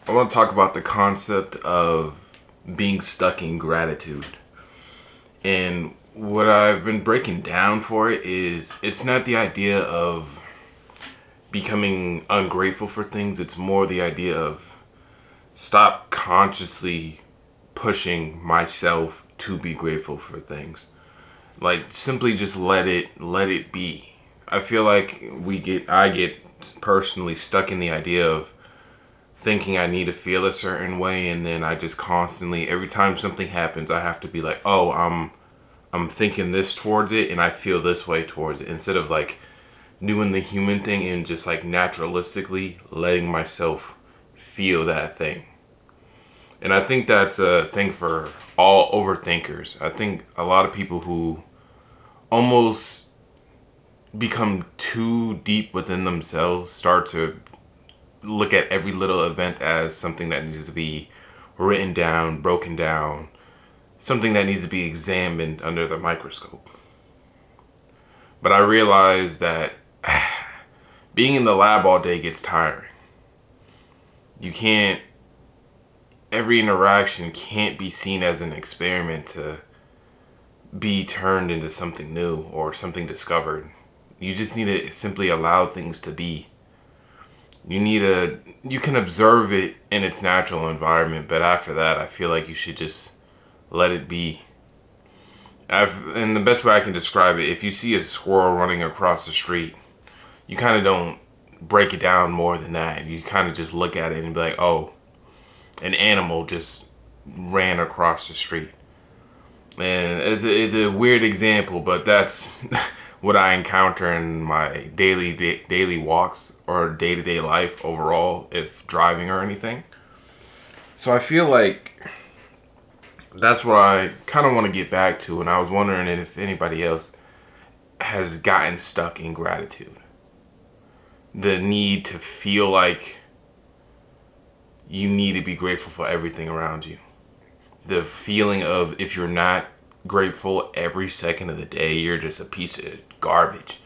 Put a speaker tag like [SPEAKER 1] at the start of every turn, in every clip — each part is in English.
[SPEAKER 1] I want to talk about the concept of being stuck in gratitude. And what I've been breaking down for it is it's not the idea of becoming ungrateful for things, it's more the idea of stop consciously pushing myself to be grateful for things. Like simply just let it be. I feel like I get personally stuck in the idea of thinking I need to feel a certain way, and then I just constantly every time something happens I have to be like, "Oh, I'm thinking this towards it and I feel this way towards it," instead of like doing the human thing and just like naturalistically letting myself feel that thing. And I think that's a thing for all overthinkers. I think a lot of people who almost become too deep within themselves start to look at every little event as something that needs to be written down, broken down, something that needs to be examined under the microscope. But I realized that being in the lab all day gets tiring. You can't, every interaction can't be seen as an experiment to be turned into something new or something discovered. You just need to simply allow things to be. You can observe it in its natural environment, but after that, I feel like you should just let it be. And the best way I can describe it, if you see a squirrel running across the street, you kind of don't break it down more than that. You kind of just look at it and be like, oh, an animal just ran across the street. And it's a weird example, but that's what I encounter in my daily walks or day to day life overall, if driving or anything. So I feel like that's what I kind of want to get back to, and I was wondering if anybody else has gotten stuck in gratitude. The need to feel like you need to be grateful for everything around you. The feeling of if you're not grateful every second of the day, you're just a piece of garbage.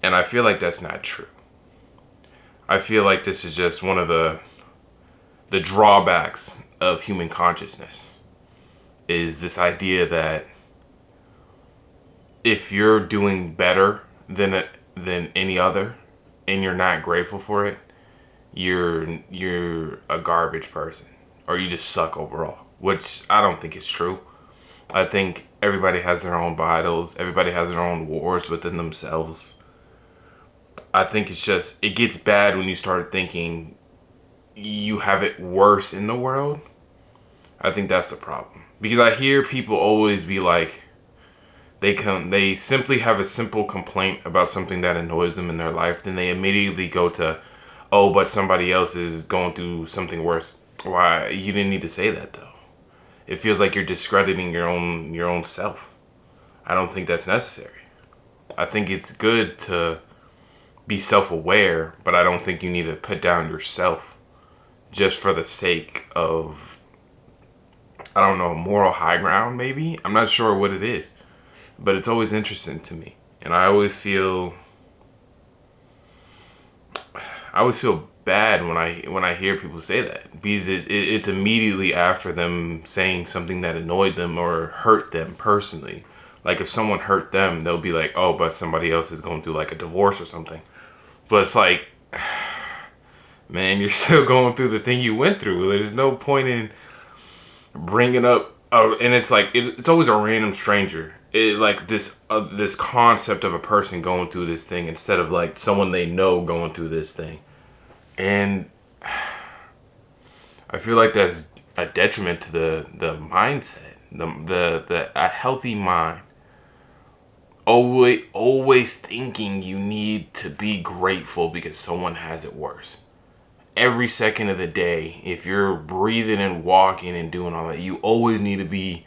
[SPEAKER 1] And I feel like that's not true. I feel like this is just one of the drawbacks of human consciousness is this idea that if you're doing better than any other and you're not grateful for it, you're a garbage person or you just suck overall, which I don't think is true. I think everybody has their own battles, everybody has their own wars within themselves. I think it's just it gets bad when you start thinking you have it worse in the world. I think that's the problem. Because I hear people always be like they simply have a simple complaint about something that annoys them in their life, then they immediately go to, oh, but somebody else is going through something worse. Why you didn't need to say that though. It feels like you're discrediting your own self. I don't think that's necessary. I think it's good to be self-aware, but I don't think you need to put down yourself just for the sake of, I don't know, moral high ground maybe. I'm not sure what it is, but it's always interesting to me. And I always feel bad when I hear people say that because it's immediately after them saying something that annoyed them or hurt them personally. Like if someone hurt them, they'll be like, "Oh, but somebody else is going through like a divorce or something." But it's like, man, you're still going through the thing you went through. There's no point in bringing up. And it's like it's always a random stranger. Like this concept of a person going through this thing instead of like someone they know going through this thing. And I feel like that's a detriment to the mindset, the a healthy mind. Always thinking you need to be grateful because someone has it worse. Every second of the day, if you're breathing and walking and doing all that, you always need to be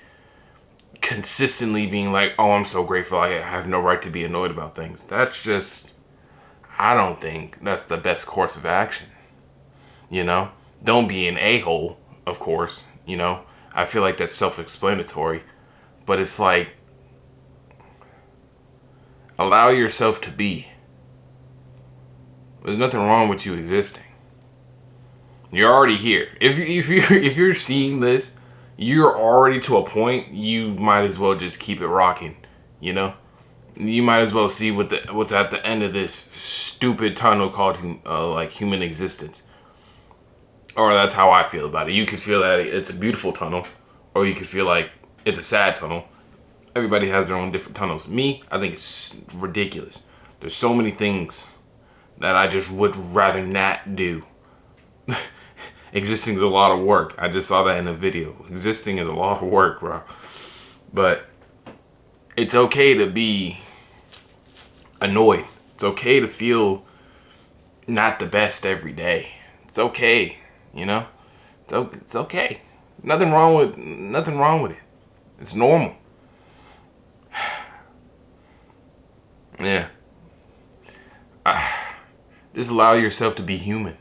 [SPEAKER 1] consistently being like, "Oh, I'm so grateful. I have no right to be annoyed about things." That's just, I don't think that's the best course of action. You know, don't be an a-hole, of course. I feel like that's self-explanatory, but it's like allow yourself to be. There's nothing wrong with you existing. You're already here. If you're seeing this, you're already to a point. You might as well just keep it rocking. You know, you might as well see what's at the end of this stupid tunnel called like human existence. Or that's how I feel about it. You could feel that it's a beautiful tunnel, or you could feel like it's a sad tunnel. Everybody has their own different tunnels. Me, I think it's ridiculous. There's so many things that I just would rather not do. Existing is a lot of work. I just saw that in a video. Existing is a lot of work, bro. But it's okay to be annoyed. It's okay to feel not the best every day. It's okay, you know? It's okay. Nothing wrong with it. It's normal. Yeah. Just allow yourself to be human.